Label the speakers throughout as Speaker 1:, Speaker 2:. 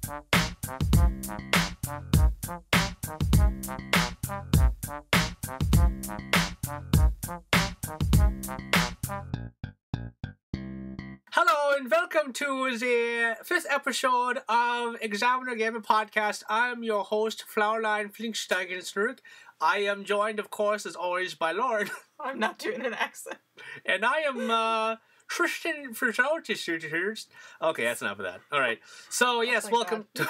Speaker 1: Hello and welcome to the 5th episode of Examiner Gaming Podcast. I'm your host, Hardline Flinksteigenstrug. I am joined, of course, as always, by Lauren.
Speaker 2: I'm not doing an accent.
Speaker 1: And I am Tristan Frizzaltis. Okay, that's enough of that. All right. So, yes, welcome to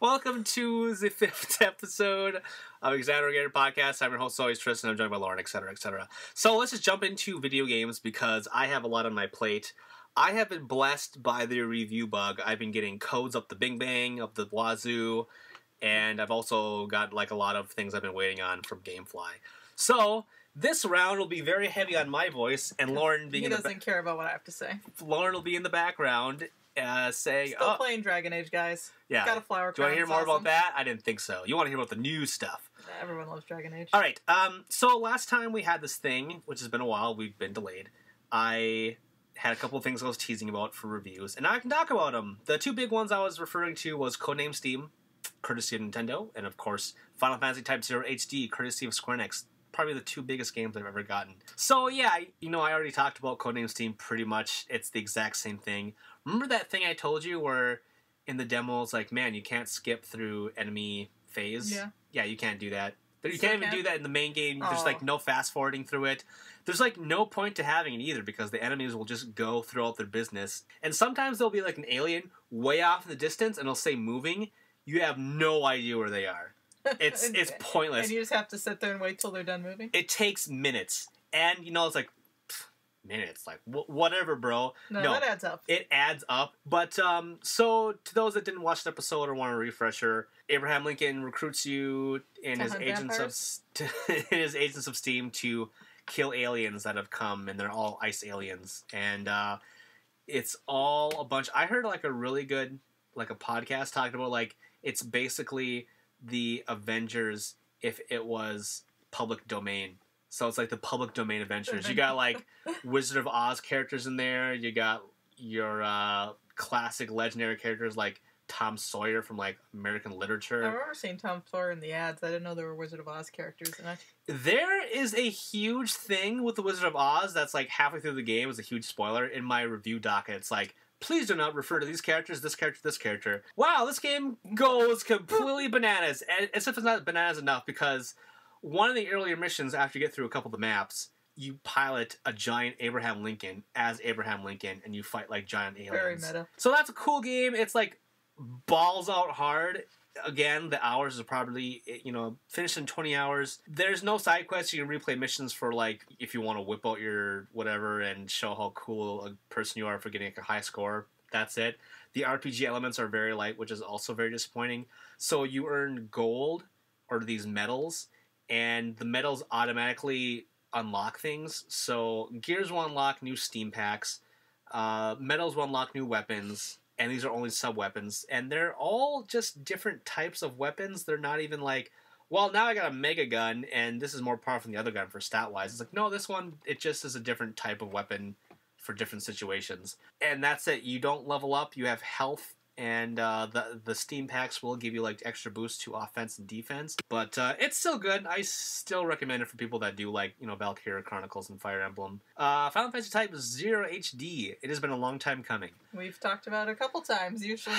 Speaker 1: welcome to the 5th episode of Examiner Gaming Podcast. I'm your host, always, Tristan. I'm joined by Lauren, etc., etc. So, let's just jump into video games because I have a lot on my plate. I have been blessed by the review bug. I've been getting codes up the bing bang, up the wazoo, and I've also got like a lot of things I've been waiting on from Gamefly. So, this round will be very heavy on my voice, and Lauren being
Speaker 2: he doesn't care about what I have to say.
Speaker 1: Lauren will be in the background saying,
Speaker 2: Still playing Dragon Age, guys.
Speaker 1: Yeah.
Speaker 2: Got a flower
Speaker 1: Do you want to hear
Speaker 2: crown,
Speaker 1: more
Speaker 2: it's
Speaker 1: about
Speaker 2: awesome.
Speaker 1: that? I didn't think so. You want to hear about the new stuff.
Speaker 2: Everyone loves Dragon Age.
Speaker 1: All right. So last time we had this thing, which has been a while, we've been delayed. I had a couple of things I was teasing about for reviews, and now I can talk about them. The two big ones I was referring to was Codename Steam, courtesy of Nintendo, and of course Final Fantasy Type 0 HD, courtesy of Square Enix. Probably the two biggest games I've ever gotten. So yeah, I already talked about Codename Steam pretty much. It's the exact same thing. Remember that thing I told you where in the demo it's like, man, you can't skip through enemy phase?
Speaker 2: Yeah.
Speaker 1: Yeah, you can't do that. But you
Speaker 2: So
Speaker 1: can't even do that in the main game. There's
Speaker 2: Oh.
Speaker 1: like no fast forwarding through it. There's like no point to having it either because the enemies will just go throughout their business. And sometimes there'll be like an alien way off in the distance and it'll say moving. You have no idea where they are. It's pointless.
Speaker 2: And you just have to sit there and wait till they're done moving?
Speaker 1: It takes minutes. And, it's like, minutes. Like, whatever, bro.
Speaker 2: No, that adds up.
Speaker 1: It adds up. But, so, to those that didn't watch the episode or want a refresher, Abraham Lincoln recruits you in his Agents of Steam to kill aliens that have come, and they're all ice aliens. And, it's all a bunch... I heard, like, a really good, like, a podcast talking about, like, it's basically the Avengers if it was public domain. So it's like the public domain Avengers. You got like Wizard of Oz characters in there. You got your classic legendary characters like Tom Sawyer from like American literature.
Speaker 2: I remember seeing Tom Sawyer in the ads. I didn't know there were Wizard of Oz characters in it.
Speaker 1: There is a huge thing with the Wizard of Oz that's like halfway through the game is a huge spoiler. In my review docket, it's like, please do not refer to these characters, this character, this character. Wow, this game goes completely bananas. And as if it's not bananas enough, because one of the earlier missions, after you get through a couple of the maps, you pilot a giant Abraham Lincoln as Abraham Lincoln, and you fight like giant aliens.
Speaker 2: Very meta.
Speaker 1: So that's a cool game. It's like balls out hard. Again, the hours are probably, finished in 20 hours. There's no side quests. You can replay missions for, like, if you want to whip out your whatever and show how cool a person you are for getting like, a high score. That's it. The RPG elements are very light, which is also very disappointing. So you earn gold, or these medals, and the medals automatically unlock things. So Gears will unlock new Steam packs. Medals will unlock new weapons. And these are only sub-weapons. And they're all just different types of weapons. They're not even like, well, now I got a mega gun, and this is more powerful than the other gun for stat-wise. It's like, no, this one, it just is a different type of weapon for different situations. And that's it. You don't level up. You have health. And the Steam packs will give you like extra boosts to offense and defense. But it's still good. I still recommend it for people that do like, Valkyria Chronicles and Fire Emblem. Final Fantasy Type 0 HD. It has been a long time coming.
Speaker 2: We've talked about it a couple times, usually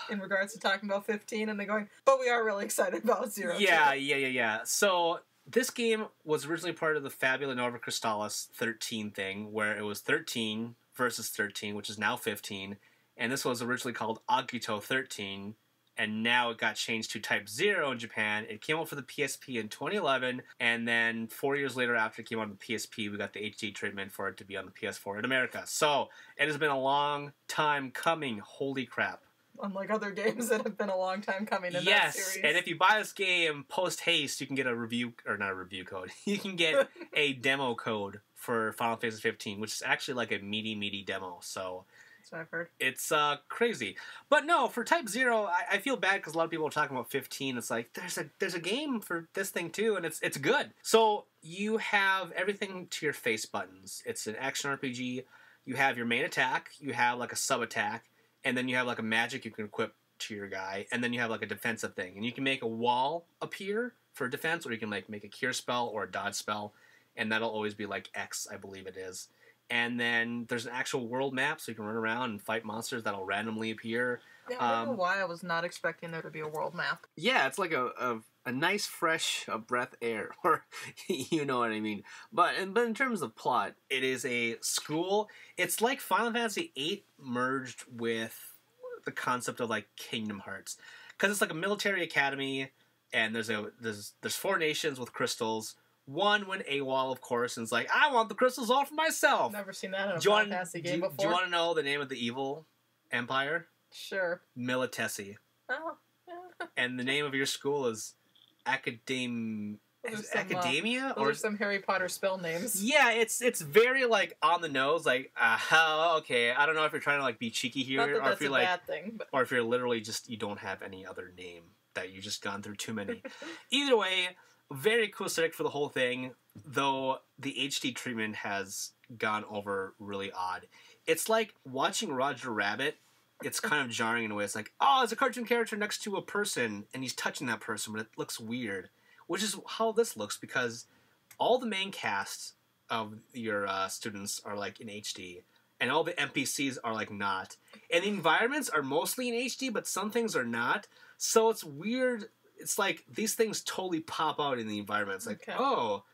Speaker 2: in regards to talking about 15, and they're going, but we are really excited about 0.
Speaker 1: Yeah. So this game was originally part of the Fabula Nova Crystallis 13 thing, where it was 13 versus 13, which is now 15. And this was originally called Agito 13, and now it got changed to Type 0 in Japan. It came out for the PSP in 2011, and then 4 years later after it came out on the PSP, we got the HD treatment for it to be on the PS4 in America. So, it has been a long time coming. Holy crap.
Speaker 2: Unlike other games that have been a long time coming in that series.
Speaker 1: Yes, and if you buy this game post-haste, you can get a review, or not a review code, you can get a demo code for Final Fantasy 15, which is actually like a meaty demo, so...
Speaker 2: That's what I've heard.
Speaker 1: It's crazy. But no, for Type 0, I feel bad because a lot of people are talking about 15. It's like, there's a game for this thing too, and it's good. So you have everything to your face buttons. It's an action RPG. You have your main attack. You have like a sub-attack. and then you have like a magic you can equip to your guy, and then you have like a defensive thing, and you can make a wall appear for defense, or you can like make a cure spell or a dodge spell, and that'll always be like X, I believe it is. And then there's an actual world map, so you can run around and fight monsters that'll randomly appear.
Speaker 2: Yeah, I don't know why I was not expecting there to be a world map.
Speaker 3: Yeah, it's like a nice fresh breath air, or you know what I mean. But in terms of plot,
Speaker 1: It is a school. It's like Final Fantasy VIII merged with the concept of like Kingdom Hearts, because it's like a military academy, and there's 4 nations with crystals. One went AWOL, of course, and it's like, I want the crystals all for myself.
Speaker 2: Never seen that in a Final Fantasy game before.
Speaker 1: Do you want to know the name of the evil empire?
Speaker 2: Sure.
Speaker 1: Militesi.
Speaker 2: Oh, yeah.
Speaker 1: And the name of your school is Academia?
Speaker 2: Or some Harry Potter spell names.
Speaker 1: Yeah, it's very like on the nose, like okay. I don't know if you're trying to like be cheeky here,
Speaker 2: Not that
Speaker 1: or
Speaker 2: that's
Speaker 1: if you're
Speaker 2: a
Speaker 1: like,
Speaker 2: bad thing, but...
Speaker 1: or if you're literally just you don't have any other name that you just gone through too many. Either way, very cool aesthetic for the whole thing. Though the HD treatment has gone over really odd. It's like watching Roger Rabbit. It's kind of jarring in a way. It's like, oh, it's a cartoon character next to a person, and he's touching that person, but it looks weird. Which is how this looks, because all the main cast of your students are like in HD, and all the NPCs are like not. And the environments are mostly in HD, but some things are not. So it's weird. It's like these things totally pop out in the environment. It's like, oh,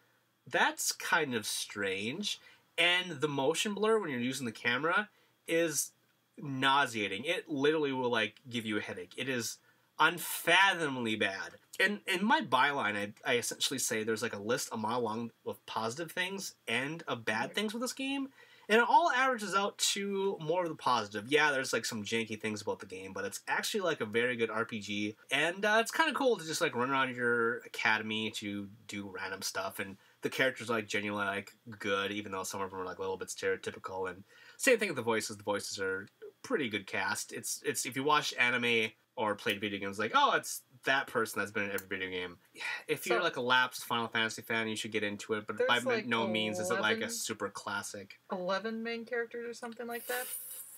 Speaker 1: that's kind of strange. And the motion blur when you're using the camera is nauseating. It literally will like give you a headache. It is unfathomably bad. And in my byline, I essentially say there's like a mile long of positive things and of bad things with this game. And it all averages out to more of the positive. Yeah, there's like some janky things about the game, but it's actually like a very good RPG. And it's kind of cool to just like run around your academy to do random stuff. And the characters are like genuinely like good, even though some of them are like a little bit stereotypical. And same thing with the voices. The voices are pretty good cast. It's if you watch anime or played video games, like, oh, it's that person that's been in every video game. If you're like a lapsed Final Fantasy fan, you should get into it, but by
Speaker 2: like
Speaker 1: no means is it like a super classic.
Speaker 2: 11 main characters or something like that?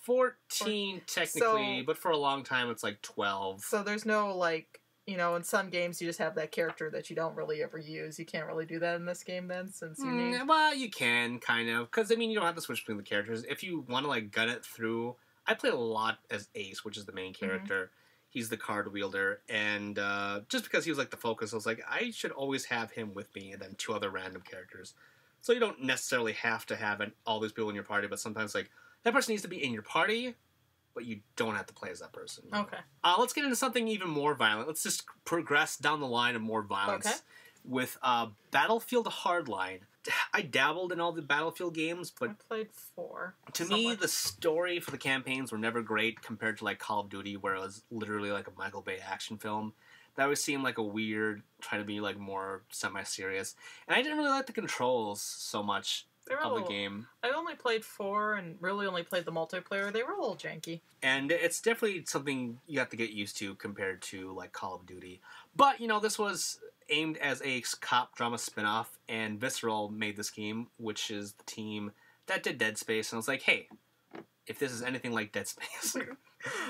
Speaker 1: 14 technically, but for a long time it's like 12.
Speaker 2: So there's no like, you know, in some games you just have that character that you don't really ever use. You can't really do that in this game then, since you need...
Speaker 1: Well, you can, kind of, because, I mean, you don't have to switch between the characters. If you want to, like, gun it through... I played a lot as Ace, which is the main character. He's the card wielder, and just because he was like the focus, I was like, I should always have him with me, and then 2 other random characters. So you don't necessarily have to have all these people in your party, but sometimes like that person needs to be in your party, but you don't have to play as that person.
Speaker 2: Okay.
Speaker 1: Let's get into something even more violent. Let's just progress down the line of more violence with Battlefield Hardline. I dabbled in all the Battlefield games, but
Speaker 2: I played 4.
Speaker 1: To me, the story for the campaigns were never great compared to like Call of Duty, where it was literally like a Michael Bay action film. That always seemed like a weird, trying to be like more semi-serious. And I didn't really like the controls so much of the game.
Speaker 2: I only played 4 and really only played the multiplayer. They were a little janky.
Speaker 1: And it's definitely something you have to get used to compared to like Call of Duty. But, you know, this was aimed as a cop drama spin-off, and Visceral made this game, which is the team that did Dead Space. And I was like, hey, if this is anything like Dead Space,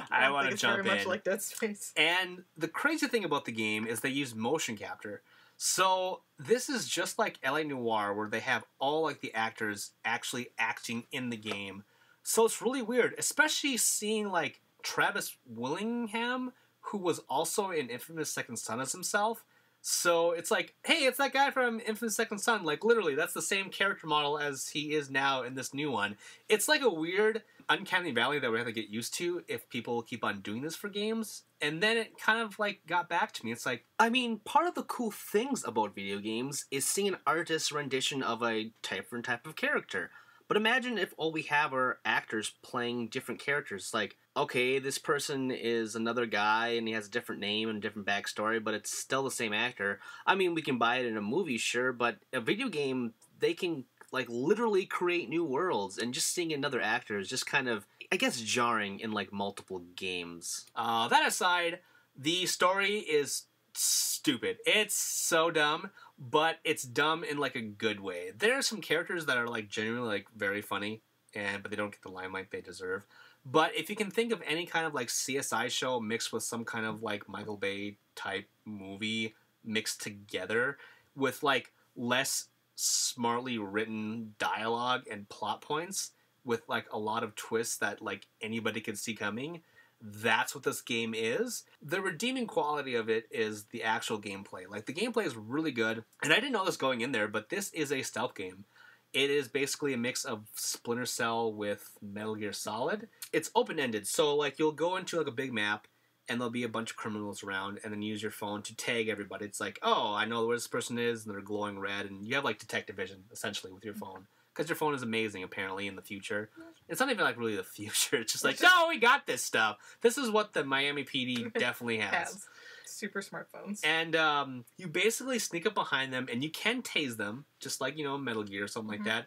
Speaker 1: I want to jump in.
Speaker 2: Very much like Dead Space.
Speaker 1: And the crazy thing about the game is they use motion capture. So this is just like LA Noire, where they have all like the actors actually acting in the game. So it's really weird, especially seeing like Travis Willingham, who was also in Infamous Second Son as himself. So it's like, hey, it's that guy from Infamous Second Son. Like, literally, that's the same character model as he is now in this new one. It's like a weird, uncanny valley that we have to get used to if people keep on doing this for games. And then it kind of, like, got back to me. It's like,
Speaker 3: I mean, part of the cool things about video games is seeing an artist's rendition of a different type of character. But imagine if all we have are actors playing different characters. Like, okay, this person is another guy and he has a different name and a different backstory, but it's still the same actor. I mean, we can buy it in a movie, sure, but a video game, they can, like, literally create new worlds. And just seeing another actor is just kind of, I guess, jarring in, like, multiple games.
Speaker 1: That aside, the story is stupid. It's so dumb, but it's dumb in like a good way. There are some characters that are like genuinely like very funny, but they don't get the limelight they deserve. But if you can think of any kind of like CSI show mixed with some kind of like Michael Bay type movie mixed together with like less smartly written dialogue and plot points with like a lot of twists that like anybody could see coming, that's what this game is. The redeeming quality of it is the actual gameplay. Like, the gameplay is really good, and I didn't know this going in there, but this is a stealth game. It is basically a mix of Splinter Cell with Metal Gear Solid. It's open-ended, so like you'll go into like a big map and there'll be a bunch of criminals around, and then use your phone to tag everybody. It's like, oh, I know where this person is, and they're glowing red, and you have like detective vision essentially with your phone. Because your phone is amazing, apparently, in the future. It's not even, like, really the future. It's just like, no, we got this stuff. This is what the Miami PD definitely has.
Speaker 2: Super smartphones.
Speaker 1: And you basically sneak up behind them, and you can tase them, just like, you know, Metal Gear or something like that.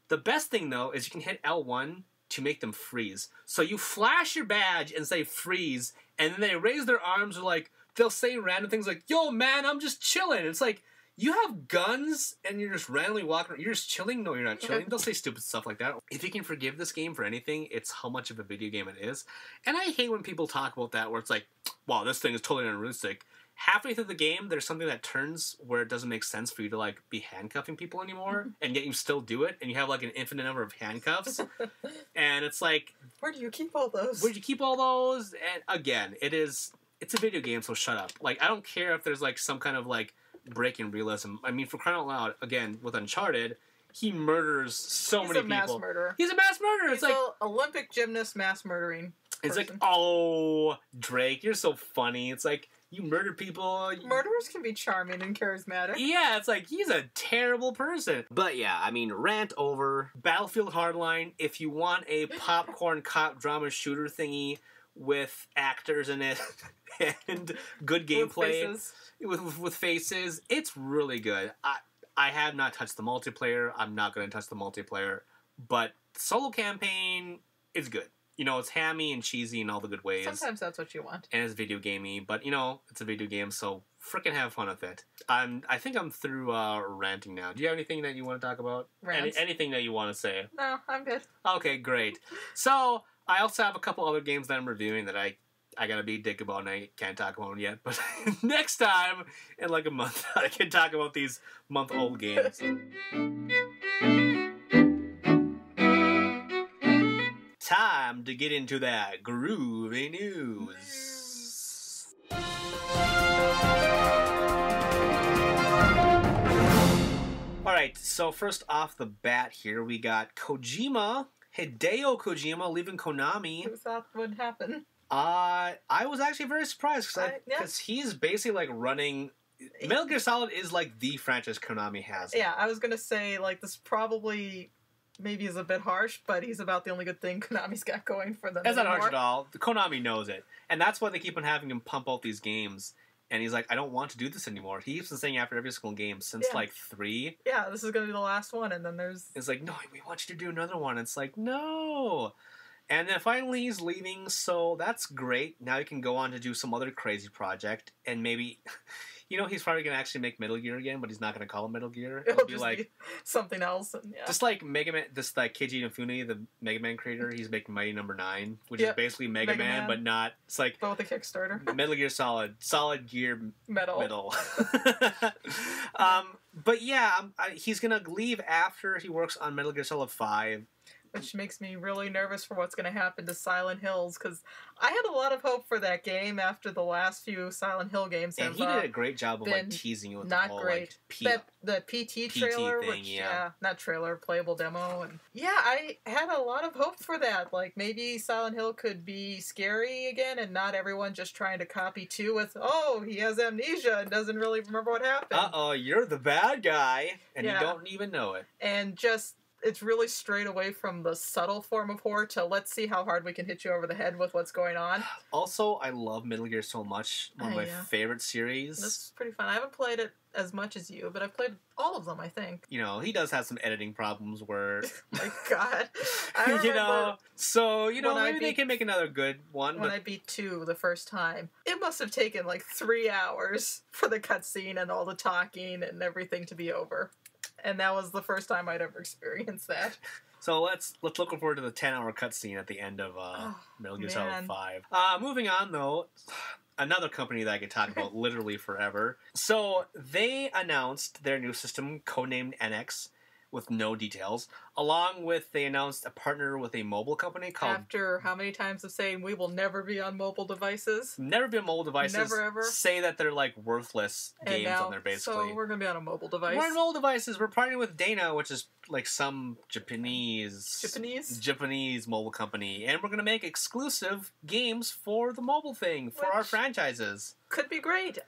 Speaker 1: The best thing, though, is you can hit L1 to make them freeze. So you flash your badge and say freeze, and then they raise their arms, or, like, they'll say random things like, yo, man, I'm just chilling. It's like, you have guns and you're just randomly walking around. You're just chilling? No, you're not chilling. They'll say stupid stuff like that. If you can forgive this game for anything, it's how much of a video game it is. And I hate when people talk about that where it's like, wow, this thing is totally unrealistic. Halfway through the game, there's something that turns where it doesn't make sense for you to like be handcuffing people anymore, and yet you still do it, and you have like an infinite number of handcuffs. And it's like,
Speaker 2: where do you keep all those?
Speaker 1: Where'd you keep all those? And again, it's a video game, so shut up. Like, I don't care if there's like some kind of like breaking realism. I mean, for crying out loud, again, with Uncharted, he murders so many people. He's a mass
Speaker 2: murderer.
Speaker 1: He's a mass murderer.
Speaker 2: He's like an Olympic gymnast mass murdering person.
Speaker 1: It's like, oh, Drake, you're so funny. It's like, you murder people.
Speaker 2: Murderers can be charming and charismatic.
Speaker 1: Yeah, it's like, he's a terrible person. But yeah, I mean, rant over. Battlefield Hardline, if you want a popcorn cop drama shooter thingy with actors in it and good gameplay with faces, it's really good. I have not touched the multiplayer. I'm not going to touch the multiplayer, but solo campaign is good. You know, it's hammy and cheesy in all the good ways.
Speaker 2: Sometimes that's what you want.
Speaker 1: And it's video gamey, but you know, it's a video game, so frickin' have fun with it. I think I'm through ranting now. Do you have anything that you want to talk about? Anything that you want to say?
Speaker 2: No, I'm good.
Speaker 1: Okay, great. So, I also have a couple other games that I'm reviewing that I gotta be a dick about and I can't talk about them yet, but next time, in like a month, I can talk about these month-old games. Time to get into that groovy news. Alright, so first off the bat here, we got Kojima, Hideo Kojima, leaving Konami.
Speaker 2: Who thought would happen?
Speaker 1: I was actually very surprised because he's basically like running. Metal Gear Solid is like the franchise Konami has.
Speaker 2: Yeah, I was gonna say like this probably maybe is a bit harsh, but he's about the only good thing Konami's got going for them.
Speaker 1: That's not harsh at all. Konami knows it, and that's why they keep on having him pump out these games. And he's like, I don't want to do this anymore. He keeps on saying after every single game since like 3.
Speaker 2: Yeah, this is gonna be the last one, and then there's.
Speaker 1: It's like, no, we want you to do another one. It's like, no. And then finally he's leaving, so that's great. Now he can go on to do some other crazy project, and maybe, you know, he's probably going to actually make Metal Gear again, but he's not going to call it Metal Gear.
Speaker 2: It'll be like something else. And,
Speaker 1: just like Mega Man, this like Keiji Inafune, the Mega Man creator, he's making Mighty Number 9, which is basically Mega Man, but not. It's like
Speaker 2: but with a Kickstarter.
Speaker 1: Metal Gear Solid Gear
Speaker 2: Metal.
Speaker 1: But yeah, he's going to leave after he works on Metal Gear Solid 5.
Speaker 2: Which makes me really nervous for what's going to happen to Silent Hills, because I had a lot of hope for that game after the last few Silent Hill games.
Speaker 1: And he did a great job of like teasing you with
Speaker 2: not
Speaker 1: the whole
Speaker 2: great. The PT trailer,
Speaker 1: thing,
Speaker 2: not trailer, playable demo, and I had a lot of hope for that. Like maybe Silent Hill could be scary again, and not everyone just trying to copy 2 with he has amnesia and doesn't really remember what happened.
Speaker 1: You're the bad guy, and you don't even know it.
Speaker 2: And just. It's really strayed away from the subtle form of horror to let's see how hard we can hit you over the head with what's going on.
Speaker 1: Also, I love Metal Gear so much. One of my favorite series.
Speaker 2: This is pretty fun. I haven't played it as much as you, but I've played all of them, I think.
Speaker 1: You know, he does have some editing problems where...
Speaker 2: My God. I remember
Speaker 1: maybe they can make another good one.
Speaker 2: When I beat 2 the first time, it must have taken like 3 hours for the cutscene and all the talking and everything to be over. And that was the first time I'd ever experienced that.
Speaker 3: So let's look forward to the 10-hour cutscene at the end of Metal Gear Solid
Speaker 2: man.
Speaker 3: 5. Moving on, though, another company that I could talk about literally forever. So they announced their new system, codenamed NX, with no details. Along with, they announced a partner with a mobile company called...
Speaker 2: After how many times of saying we will never be on mobile devices?
Speaker 3: Never be on mobile devices.
Speaker 2: Never ever.
Speaker 3: Say that they're like worthless games
Speaker 2: now,
Speaker 3: on there, basically.
Speaker 2: So we're going to be on a mobile device.
Speaker 3: We're on mobile devices. We're partnering with Dana, which is like some Japanese mobile company. And we're going to make exclusive games for the mobile thing, for our franchises.
Speaker 2: Could be great.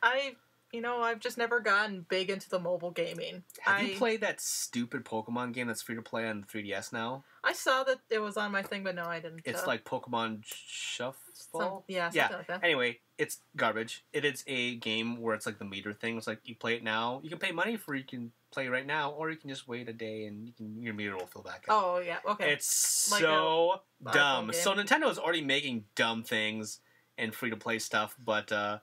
Speaker 2: I've just never gotten big into the mobile gaming.
Speaker 3: Have you played that stupid Pokemon game that's free to play on the 3DS now?
Speaker 2: I saw that it was on my thing, but no, I didn't.
Speaker 3: It's like Pokemon Shuffle?
Speaker 2: Something like that.
Speaker 3: Anyway, it's garbage. It is a game where it's like the meter thing. It's like you play it now. You can pay money for you can play right now, or you can just wait a day and your meter will fill back up.
Speaker 2: Oh, yeah. Okay.
Speaker 3: It's
Speaker 2: like
Speaker 3: so dumb. So Nintendo is already making dumb things and free-to-play stuff, but...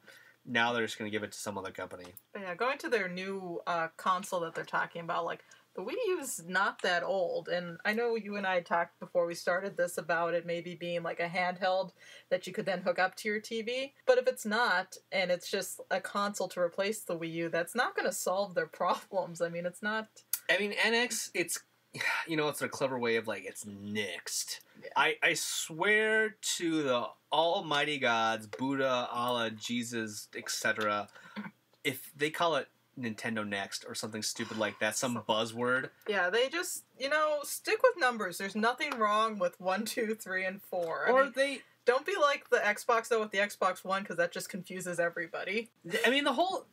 Speaker 3: now they're just going to give it to some other company.
Speaker 2: But yeah, going to their new console that they're talking about, like, the Wii U's not that old, and I know you and I talked before we started this about it maybe being like a handheld that you could then hook up to your TV, but if it's not, and it's just a console to replace the Wii U, that's not going to solve their problems. I mean, it's not...
Speaker 3: I mean, NX, it's... it's a clever way of, like, it's nixed. Yeah. I swear to the almighty gods, Buddha, Allah, Jesus, etc., if they call it Nintendo Next or something stupid like that, some buzzword.
Speaker 2: Yeah, they just, stick with numbers. There's nothing wrong with 1, 2, 3, and 4. Don't be like the Xbox, though, with the Xbox One, because that just confuses everybody.
Speaker 3: I mean, the whole...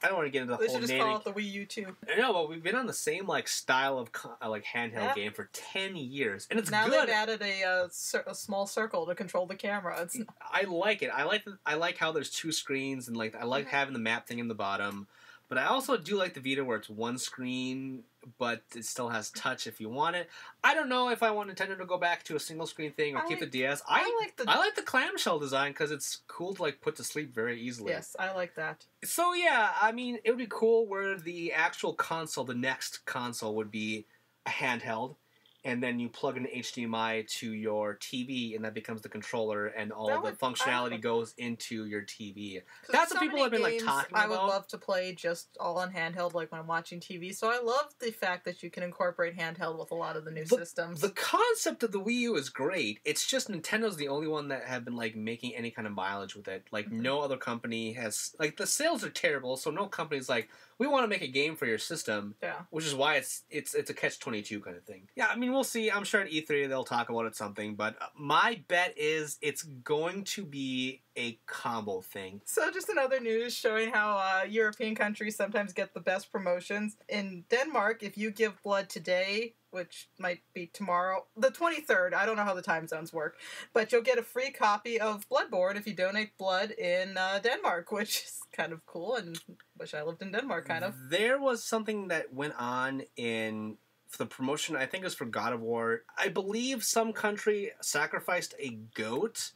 Speaker 3: I don't want to get into the whole...
Speaker 2: They should just call it the Wii U, too.
Speaker 3: No, but we've been on the same, like, style of, handheld game for 10 years, and it's
Speaker 2: now
Speaker 3: good.
Speaker 2: Now they've added a small circle to control the camera.
Speaker 3: I like it. I like how there's two screens, and, like, I like having the map thing in the bottom. But I also do like the Vita where it's one screen, but it still has touch if you want it. I don't know if I want Nintendo to go back to a single screen thing or keep the DS. I like the clamshell design because it's cool to like put to sleep very easily.
Speaker 2: Yes, I like that.
Speaker 3: So yeah, I mean, it would be cool where the actual console, the next console, would be a handheld. And then you plug an HDMI to your TV, and that becomes the controller, and all the functionality goes into your TV. That's what people have been like talking about.
Speaker 2: I would love to play just all on handheld, like when I'm watching TV. So I love the fact that you can incorporate handheld with a lot of the new systems.
Speaker 3: The concept of the Wii U is great. It's just Nintendo's the only one that have been like making any kind of mileage with it. Like no other company has. Like the sales are terrible, so no company's like, we want to make a game for your system. Yeah. Which is why it's a catch-22 kind of thing. Yeah, I mean, we'll see. I'm sure at E3 they'll talk about it something, but my bet is it's going to be a combo thing.
Speaker 2: So just another news showing how European countries sometimes get the best promotions. In Denmark, if you give blood today, which might be tomorrow, the 23rd, I don't know how the time zones work, but you'll get a free copy of Bloodborne if you donate blood in Denmark, which is kind of cool, and wish I lived in Denmark, kind of.
Speaker 3: There was something that went on for the promotion, I think it was for God of War. I believe some country sacrificed a goat,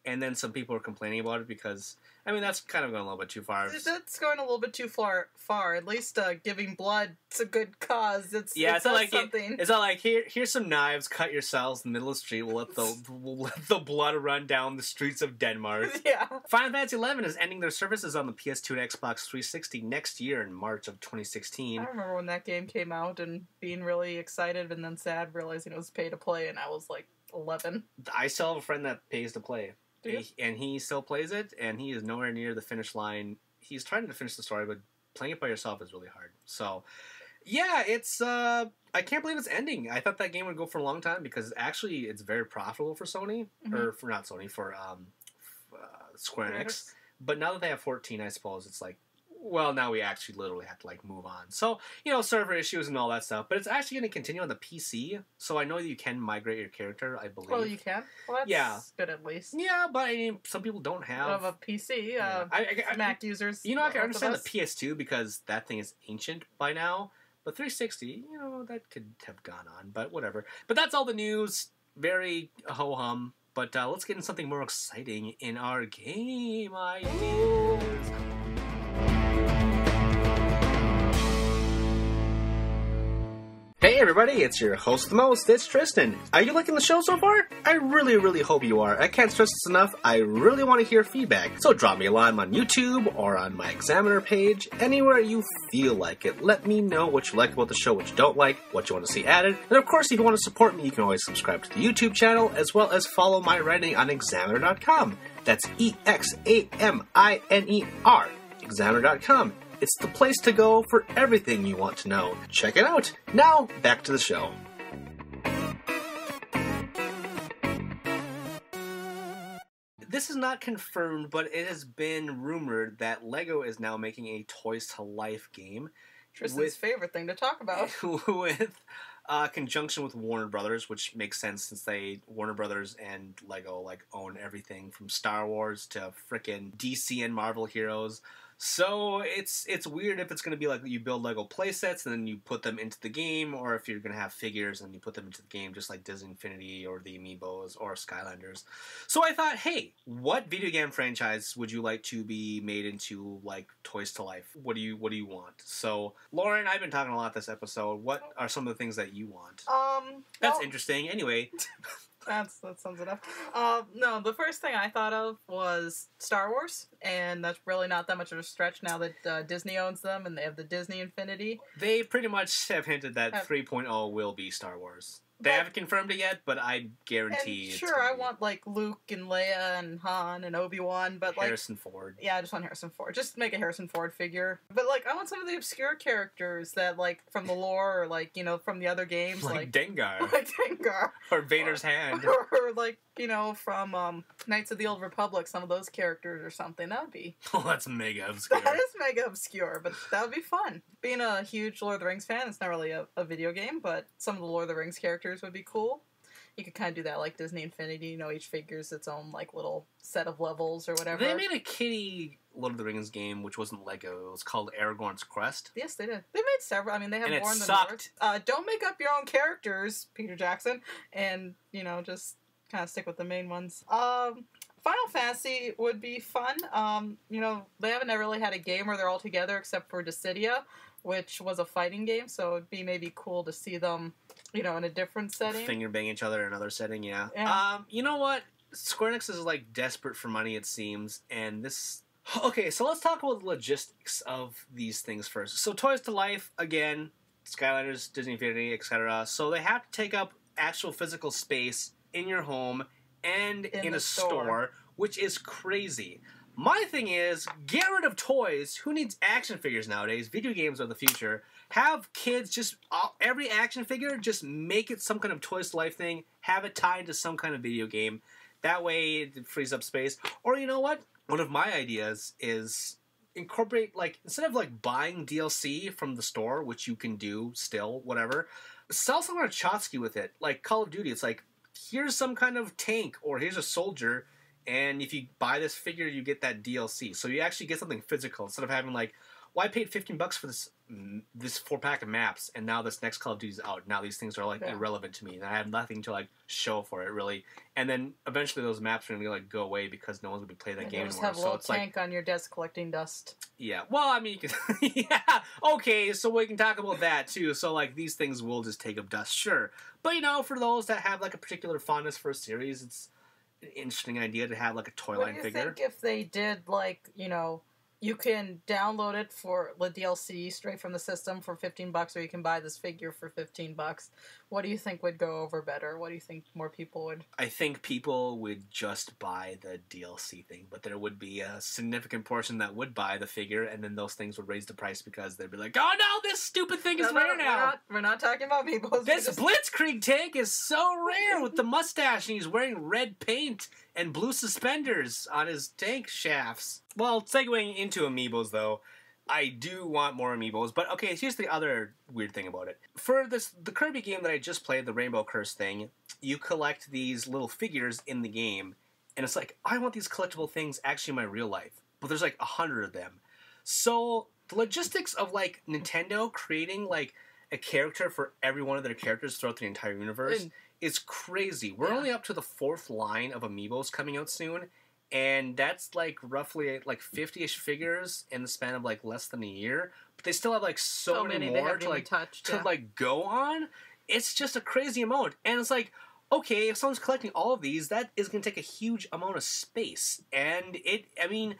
Speaker 3: and then some people were complaining about it because, I mean, that's kind of going a little bit too far.
Speaker 2: That's going a little bit too far. At least giving blood, it's a good cause. It's not like something.
Speaker 3: It's not like here's some knives, cut yourselves in the middle of the street. We'll let the blood run down the streets of Denmark.
Speaker 2: Yeah.
Speaker 3: Final Fantasy XI is ending their services on the PS2 and Xbox 360 next year in March of 2016.
Speaker 2: I remember when that game came out and being really excited and then sad, realizing it was pay to play, and I was like 11.
Speaker 3: I still have a friend that pays to play. And he still plays it, and he is nowhere near the finish line. He's trying to finish the story, but playing it by yourself is really hard. So, yeah, it's, I can't believe it's ending. I thought that game would go for a long time, because actually it's very profitable for Sony, or for, not Sony, for Square Enix. But now that they have 14, I suppose it's like, well, now we actually literally have to, like, move on. So, server issues and all that stuff. But it's actually going to continue on the PC. So I know that you can migrate your character, I believe.
Speaker 2: Well, you can? Well, that's good at least.
Speaker 3: Yeah, but I mean, some people don't have
Speaker 2: a PC. Mac users.
Speaker 3: I can understand the PS2 because that thing is ancient by now. But 360, that could have gone on. But whatever. But that's all the news. Very ho-hum. But let's get into something more exciting in our game ideas. Hey everybody, it's your host of the most, it's Tristan. Are you liking the show so far? I really hope you are. I can't stress this enough, I really want to hear feedback. So drop me a line on YouTube or on my Examiner page, anywhere you feel like it. Let me know what you like about the show, what you don't like, what you want to see added. And of course, if you want to support me, you can always subscribe to the YouTube channel, as well as follow my writing on Examiner.com. That's EXAMINER, Examiner.com. It's the place to go for everything you want to know. Check it out. Now, back to the show. This is not confirmed, but it has been rumored that LEGO is now making a Toys to Life game.
Speaker 2: Tristan's favorite thing to talk about.
Speaker 3: With conjunction with Warner Brothers, which makes sense since Warner Brothers and LEGO own everything from Star Wars to frickin' DC and Marvel heroes. So it's weird if it's going to be like you build Lego playsets and then you put them into the game, or if you're going to have figures and you put them into the game, just like Disney Infinity or the Amiibos or Skylanders. So I thought, hey, what video game franchise would you like to be made into Toys to Life? What do you want? So Lauren, I've been talking a lot this episode. What are some of the things that you want? That's interesting. Anyway.
Speaker 2: That sums it up. No, the first thing I thought of was Star Wars, and that's really not that much of a stretch now that Disney owns them and they have the Disney Infinity.
Speaker 3: They pretty much have hinted that 3.0 will be Star Wars. They haven't confirmed it yet, but I guarantee it's
Speaker 2: sure, I want Luke and Leia and Han and Obi-Wan, but
Speaker 3: Harrison Ford.
Speaker 2: Yeah, I just want Harrison Ford. Just make a Harrison Ford figure. But I want some of the obscure characters that from the lore or from the other games,
Speaker 3: like Dengar.
Speaker 2: Like Dengar.
Speaker 3: Or Vader's hand.
Speaker 2: Or from Knights of the Old Republic, some of those characters or something. That would be...
Speaker 3: Oh, that's mega obscure.
Speaker 2: That is mega obscure, but that would be fun. Being a huge Lord of the Rings fan, it's not really a video game, but some of the Lord of the Rings characters would be cool. You could kind of do that like Disney Infinity, each figure's its own little set of levels or whatever.
Speaker 3: They made a kiddie Lord of the Rings game, which wasn't Lego. It was called Aragorn's Quest.
Speaker 2: Yes, they did. They made several. I mean, they have
Speaker 3: more
Speaker 2: in the North. Don't make up your own characters, Peter Jackson, and, just kind of stick with the main ones. Final Fantasy would be fun. They haven't really had a game where they're all together except for Dissidia, which was a fighting game, so it'd be maybe cool to see them, in a different setting.
Speaker 3: Finger bang each other in another setting, yeah.
Speaker 2: Yeah.
Speaker 3: You know what? Square Enix is desperate for money, it seems, and this... Okay, so let's talk about the logistics of these things first. So Toys to Life, again, Skylanders, Disney Infinity, etc. So they have to take up actual physical space in your home and in a store, which is crazy. My thing is, get rid of toys. Who needs action figures nowadays? Video games are the future. Have kids every action figure, just make it some kind of Toys to Life thing. Have it tied to some kind of video game. That way it frees up space. Or you know what? One of my ideas is incorporate, instead of buying DLC from the store, which you can do still, whatever, sell some kind of tchotchke with it. Like Call of Duty, it's here's some kind of tank, or here's a soldier, and if you buy this figure, you get that DLC. So you actually get something physical, instead of having well, I paid $15 for this 4-pack of maps, and now this next Call of Duty is out. Now these things are irrelevant to me, and I have nothing to show for it really. And then eventually those maps are gonna go away because no one's gonna be playing that game
Speaker 2: just
Speaker 3: anymore.
Speaker 2: Have a little tank on your desk collecting dust.
Speaker 3: Yeah, well, I mean, you can, yeah, okay, so we can talk about that too. So these things will just take up dust, sure. But for those that have a particular fondness for a series, it's an interesting idea to have a toy line figure.
Speaker 2: What do you think if they did you can download it for the DLC straight from the system for $15, or you can buy this figure for $15. What do you think would go over better? What do you think more people would?
Speaker 3: I think people would just buy the DLC thing, but there would be a significant portion that would buy the figure, and then those things would raise the price because they'd be like, "Oh no, this stupid thing is rare now."
Speaker 2: We're not talking about Amiibos.
Speaker 3: This Blitzkrieg tank is so rare with the mustache, and he's wearing red paint and blue suspenders on his tank shafts. Well, segueing into Amiibos, though, I do want more Amiibos. But, okay, here's the other weird thing about it. For the Kirby game that I just played, the Rainbow Curse thing, you collect these little figures in the game, and it's I want these collectible things actually in my real life. But there's 100 of them. So, the logistics of, Nintendo creating, a character for every one of their characters throughout the entire universe is crazy. We're only up to the 4th line of Amiibos coming out soon,
Speaker 1: and that's like roughly like 50-ish figures in the span of like less than a year. But they still have like so many
Speaker 2: they
Speaker 1: more
Speaker 2: haven't
Speaker 1: to
Speaker 2: even
Speaker 1: like
Speaker 2: touched,
Speaker 1: to
Speaker 2: yeah.
Speaker 1: like go on. It's just a crazy amount, and it's like, okay, if someone's collecting all of these, that is going to take a huge amount of space. And I mean,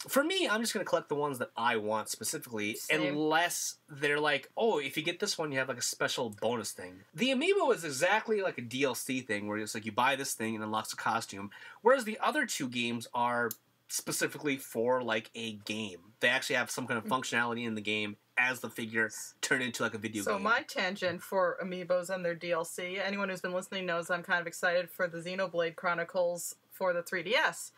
Speaker 1: for me, I'm just going to collect the ones that I want specifically,
Speaker 2: Same.
Speaker 1: unless they're like, oh, if you get this one, you have like a special bonus thing. The Amiibo is exactly like a DLC thing, where it's like you buy this thing and unlocks a costume, whereas the other two games are specifically for like a game. They actually have some kind of functionality in the game as the figure turned into like a video game.
Speaker 2: So my tangent for Amiibos and their DLC, anyone who's been listening knows I'm kind of excited for the Xenoblade Chronicles for the 3DS.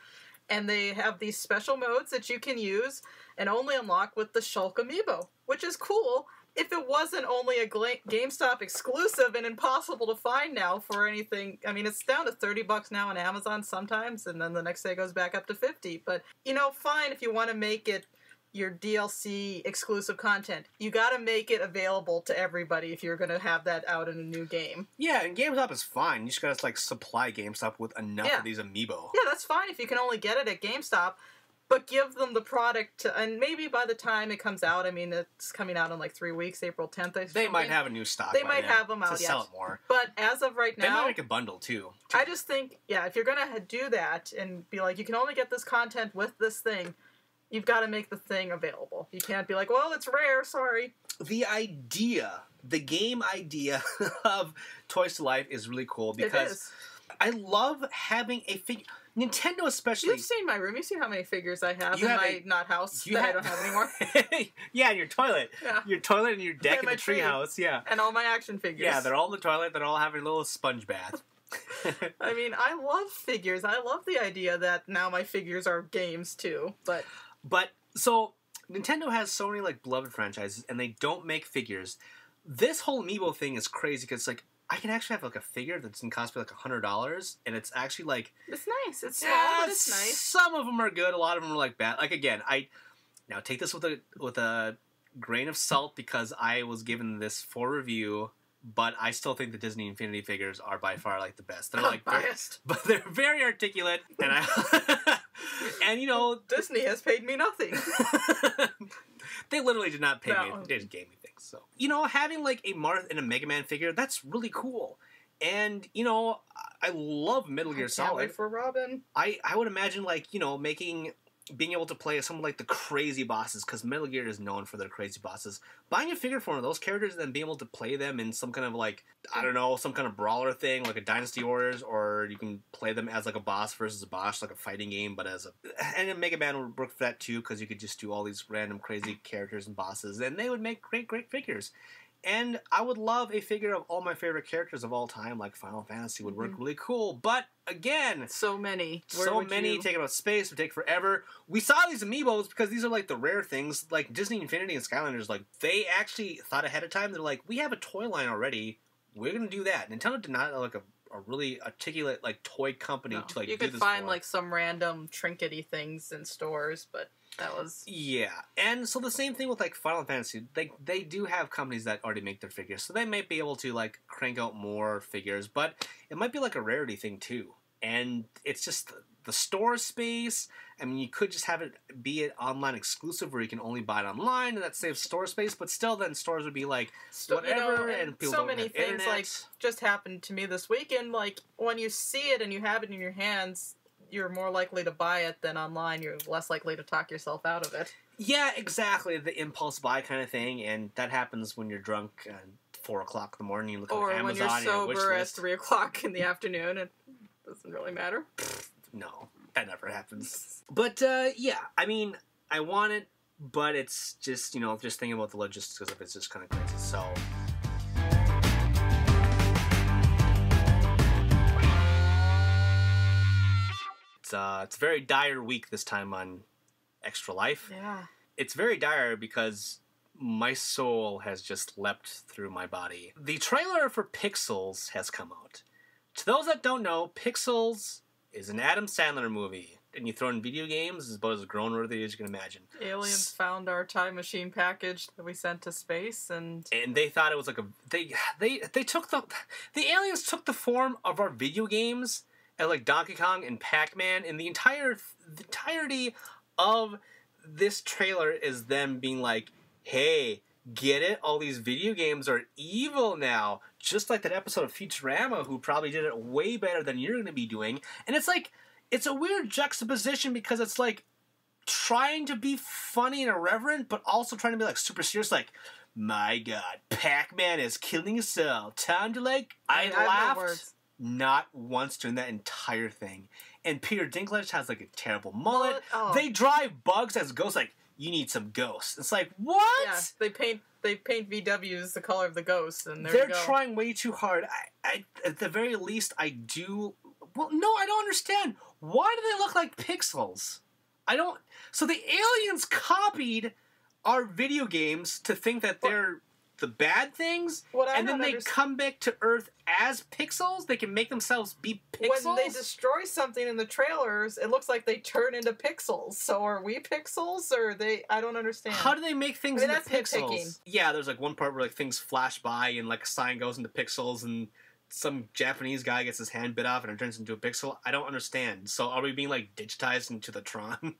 Speaker 2: And they have these special modes that you can use and only unlock with the Shulk Amiibo, which is cool. If it wasn't only a GameStop exclusive and impossible to find now for anything, I mean, it's down to $30 now on Amazon sometimes, and then the next day it goes back up to $50. But, you know, fine if you want to make it your DLC exclusive content. You gotta make it available to everybody if you're gonna have that out in a new game.
Speaker 1: Yeah, and GameStop is fine. You just gotta like supply GameStop with enough of these Amiibo.
Speaker 2: Yeah, that's fine if you can only get it at GameStop, but give them the product to, and maybe by the time it comes out, I mean, it's coming out in like 3 weeks, April 10th.
Speaker 1: They might have a new stock.
Speaker 2: They might have them out
Speaker 1: to sell it more.
Speaker 2: But as of right now,
Speaker 1: they might make a bundle too.
Speaker 2: I just think, yeah, if you're gonna do that and be like, you can only get this content with this thing, you've got to make the thing available. You can't be like, well, it's rare, sorry.
Speaker 1: The game idea of Toys to Life is really cool because I love having a figure. Nintendo especially.
Speaker 2: You've seen my room. You've seen how many figures I have in my not house that I don't have anymore.
Speaker 1: Yeah, your toilet.
Speaker 2: Yeah.
Speaker 1: Your toilet and your deck
Speaker 2: And
Speaker 1: in the
Speaker 2: my tree.
Speaker 1: treehouse. Yeah.
Speaker 2: And all my action figures.
Speaker 1: Yeah, they're all in the toilet. They're all having a little sponge bath.
Speaker 2: I mean, I love figures. I love the idea that now my figures are games too. But
Speaker 1: so Nintendo has so many like beloved franchises, and they don't make figures. This whole Amiibo thing is crazy because like I can actually have like a figure that doesn't cost me like $100, and it's actually like
Speaker 2: it's nice. It's small, but it's nice.
Speaker 1: Some of them are good. A lot of them are like bad. Like again, I now take this with a grain of salt because I was given this for review. But I still think the Disney Infinity figures are by far like the best. They're like
Speaker 2: biased,
Speaker 1: but they're very articulate, and and you know
Speaker 2: Disney has paid me nothing.
Speaker 1: They literally did not pay me; they just gave me things. So you know, having like a Marth and a Mega Man figure, that's really cool. And you know, I love Metal Gear Solid.
Speaker 2: Can't wait for Robin.
Speaker 1: I would imagine like you know being able to play some of like the crazy bosses, because Metal Gear is known for their crazy bosses. Buying a figure for one of those characters and then being able to play them in some kind of like, I don't know, some kind of brawler thing, like a Dynasty Warriors, or you can play them as like a boss versus a boss, like a fighting game, but as a... And then Mega Man would work for that too, because you could just do all these random crazy characters and bosses, and they would make great figures. And I would love a figure of all my favorite characters of all time, like Final Fantasy would work really cool. But again,
Speaker 2: so many
Speaker 1: take up space, would take forever. We saw these Amiibos because these are like the rare things. Like Disney Infinity and Skylanders, like they actually thought ahead of time. They're like, we have a toy line already. We're gonna do that. Nintendo did not have like a really articulate like toy company to like.
Speaker 2: You
Speaker 1: do
Speaker 2: could
Speaker 1: this
Speaker 2: find
Speaker 1: for.
Speaker 2: like some random trinkety things in stores, but. That was...
Speaker 1: Yeah, and so the same thing with, like, Final Fantasy. They do have companies that already make their figures, so they might be able to, like, crank out more figures, but it might be, like, a rarity thing, too. And it's just the store space. I mean, you could just have it be an online exclusive where you can only buy it online, and that saves store space, but still then stores would be, like, whatever, and people
Speaker 2: so
Speaker 1: don't
Speaker 2: many
Speaker 1: have
Speaker 2: things,
Speaker 1: internet.
Speaker 2: like, just happened to me this weekend. Like, when you see it and you have it in your hands... You're more likely to buy it than online. You're less likely to talk yourself out of it.
Speaker 1: Yeah, exactly. The impulse buy kind of thing, and that happens when you're drunk at 4 o'clock in the morning. You look on Amazon,
Speaker 2: or when you're sober at 3 o'clock in the afternoon. It doesn't really matter.
Speaker 1: No, that never happens. But yeah, I mean, I want it, but it's just just thinking about the logistics of it's just kind of crazy. So. It's a very dire week this time on Extra Life.
Speaker 2: Yeah.
Speaker 1: It's very dire because my soul has just leapt through my body. The trailer for Pixels has come out. To those that don't know, Pixels is an Adam Sandler movie. And you throw in video games, it's about as grown-worthy as you can imagine.
Speaker 2: Aliens found our time machine package that we sent to space, and
Speaker 1: they thought it was like they took the aliens took the form of our video games and like Donkey Kong and Pac-Man, and the entirety of this trailer is them being like, hey, get it? All these video games are evil now. Just like that episode of Futurama, who probably did it way better than you're going to be doing. And it's like, it's a weird juxtaposition because it's like trying to be funny and irreverent, but also trying to be like super serious. Like, my God, Pac-Man is killing us all. Time to like, I laughed not once during that entire thing. And Peter Dinklage has like a terrible mullet. Oh. They drive bugs as ghosts. Like, you need some ghosts. It's like, what?
Speaker 2: Yeah, they paint VWs the color of the ghosts, and
Speaker 1: they're trying way too hard. I at the very least, I do. Well, no, I don't understand. Why do they look like pixels? I don't. So the aliens copied our video games to think that they're the bad things, and then they come back to Earth as pixels. They can make themselves be pixels.
Speaker 2: When they destroy something in the trailers, it looks like they turn into pixels. So are we pixels, or they? I don't understand.
Speaker 1: How do they make things into pixels? Nitpicking. Yeah, there's like one part where like things flash by and like a sign goes into pixels, and some Japanese guy gets his hand bit off and it turns into a pixel. I don't understand. So are we being like digitized into the Tron?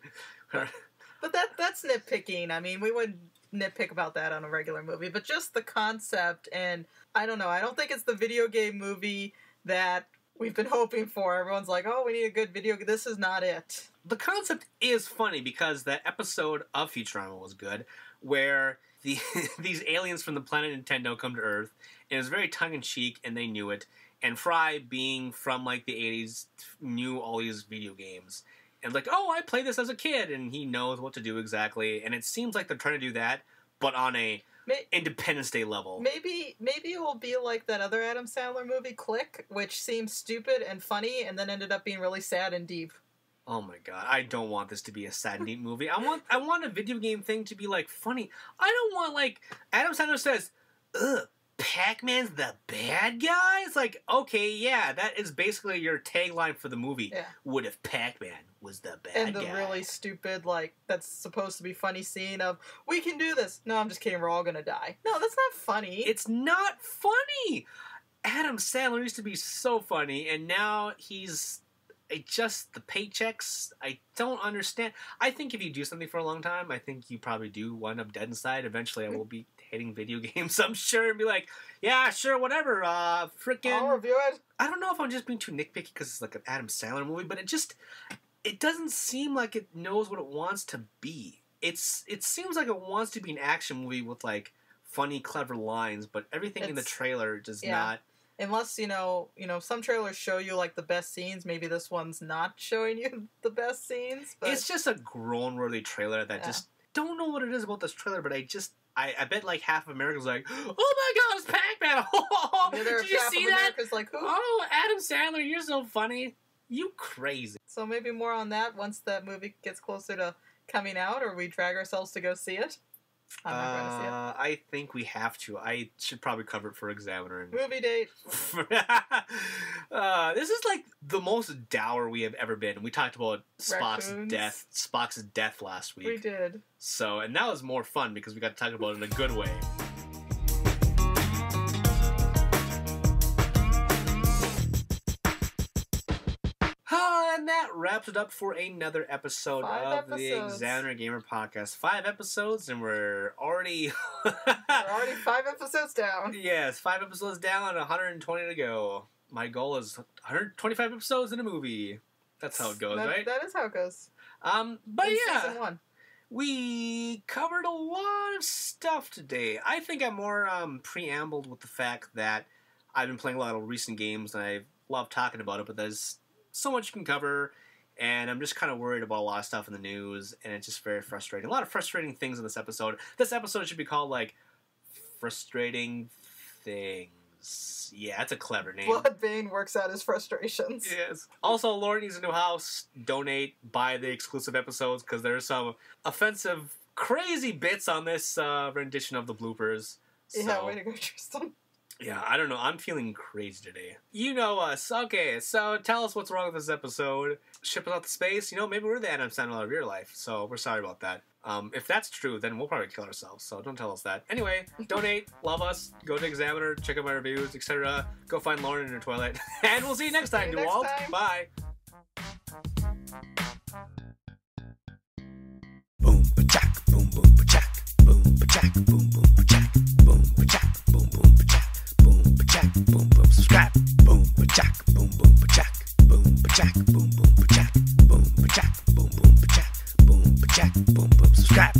Speaker 2: But that's nitpicking. I mean, we would nitpick about that on a regular movie, but just the concept, and I don't know, I don't think it's the video game movie that we've been hoping for. Everyone's like, oh, we need a good video game. This is not it.
Speaker 1: The concept is funny because that episode of Futurama was good, where these aliens from the planet Nintendo come to Earth, and it's very tongue-in-cheek, and they knew it, and Fry, being from like the 80s, knew all these video games. And like, oh, I played this as a kid, and he knows what to do exactly. And it seems like they're trying to do that, but on a Independence Day level.
Speaker 2: Maybe it will be like that other Adam Sandler movie, Click, which seemed stupid and funny, and then ended up being really sad and deep.
Speaker 1: Oh my God, I don't want this to be a sad and deep movie. I want a video game thing to be like funny. I don't want like Adam Sandler says, ugh, Pac-Man's the bad guy? It's like, okay, yeah, that is basically your tagline for the movie. Yeah. What if Pac-Man was the bad guy?
Speaker 2: And the really stupid, like, that's supposed to be funny scene of, we can do this. No, I'm just kidding, we're all gonna die. No, that's not funny.
Speaker 1: It's not funny! Adam Sandler used to be so funny, and now he's... the paychecks, I don't understand. I think if you do something for a long time, I think you probably do wind up dead inside. Eventually, I will be hating video games, I'm sure, and be like, yeah, sure, whatever, frickin'...
Speaker 2: I'll review it.
Speaker 1: I don't know if I'm just being too nitpicky because it's like an Adam Sandler movie, but it doesn't seem like it knows what it wants to be. It seems like it wants to be an action movie with, like, funny, clever lines, but everything in the trailer does not...
Speaker 2: Unless, you know, some trailers show you, like, the best scenes. Maybe this one's not showing you the best scenes. But...
Speaker 1: It's just a groan-worthy trailer that just... Don't know what it is about this trailer, but I bet, like, half of America's like, oh my God, it's Pac-Man! Oh, did you see that?
Speaker 2: Like, who?
Speaker 1: Oh, Adam Sandler, you're so funny. You crazy.
Speaker 2: So maybe more on that once that movie gets closer to coming out, or we drag ourselves to go see it. I'm not going to see it.
Speaker 1: I think we have to. I should probably cover it for Examiner.
Speaker 2: Movie date.
Speaker 1: This is like the most dour we have ever been. We talked about Spock's death last week.
Speaker 2: We did.
Speaker 1: So, and that was more fun because we got to talk about it in a good way. And that wraps it up for another episode of the Examiner Gamer Podcast. 5 episodes, and we're already...
Speaker 2: we're already 5 episodes down.
Speaker 1: Yes, 5 episodes down and 120 to go. My goal is 125 episodes in a movie. That's how it goes, right?
Speaker 2: That is how it goes.
Speaker 1: But
Speaker 2: in
Speaker 1: yeah,
Speaker 2: Season 1.
Speaker 1: We covered a lot of stuff today. I think I'm more preambled with the fact that I've been playing a lot of recent games, and I love talking about it, but there's so much you can cover, and I'm just kind of worried about a lot of stuff in the news, and it's just very frustrating. A lot of frustrating things in this episode. This episode should be called, like, Frustrating Things. Yeah, that's a clever name.
Speaker 2: Bloodbane works out his frustrations.
Speaker 1: Yes. Also, Lauren needs a new house. Donate, buy the exclusive episodes, because there's some offensive, crazy bits on this rendition of the bloopers.
Speaker 2: Yeah, way to go, Tristan.
Speaker 1: Yeah, I don't know. I'm feeling crazy today. You know us. Okay, so tell us what's wrong with this episode. Ship us out to space. You know, maybe we're the Adam Sandler of your life, so we're sorry about that. If that's true, then we'll probably kill ourselves, so don't tell us that. Anyway, donate, love us, go to Examiner, check out my reviews, etc. Go find Lauren in her toilet. And we'll see you next time, DeWalt. Bye.
Speaker 4: Boom, ba-jack, boom, boom, ba-jack, boom, ba-jack, boom, boom, ba-jack, boom, ba-jack, boom, boom, ba-jack, boom, ba-jack, boom, boom, subscribe, boom, ba-jack, boom, boom, ba-jack, boom, ba-jack, boom, boom, ba-jack, boom, ba-jack, boom, boom, ba-jack, boom, ba-jack, boom, boom, subscribe.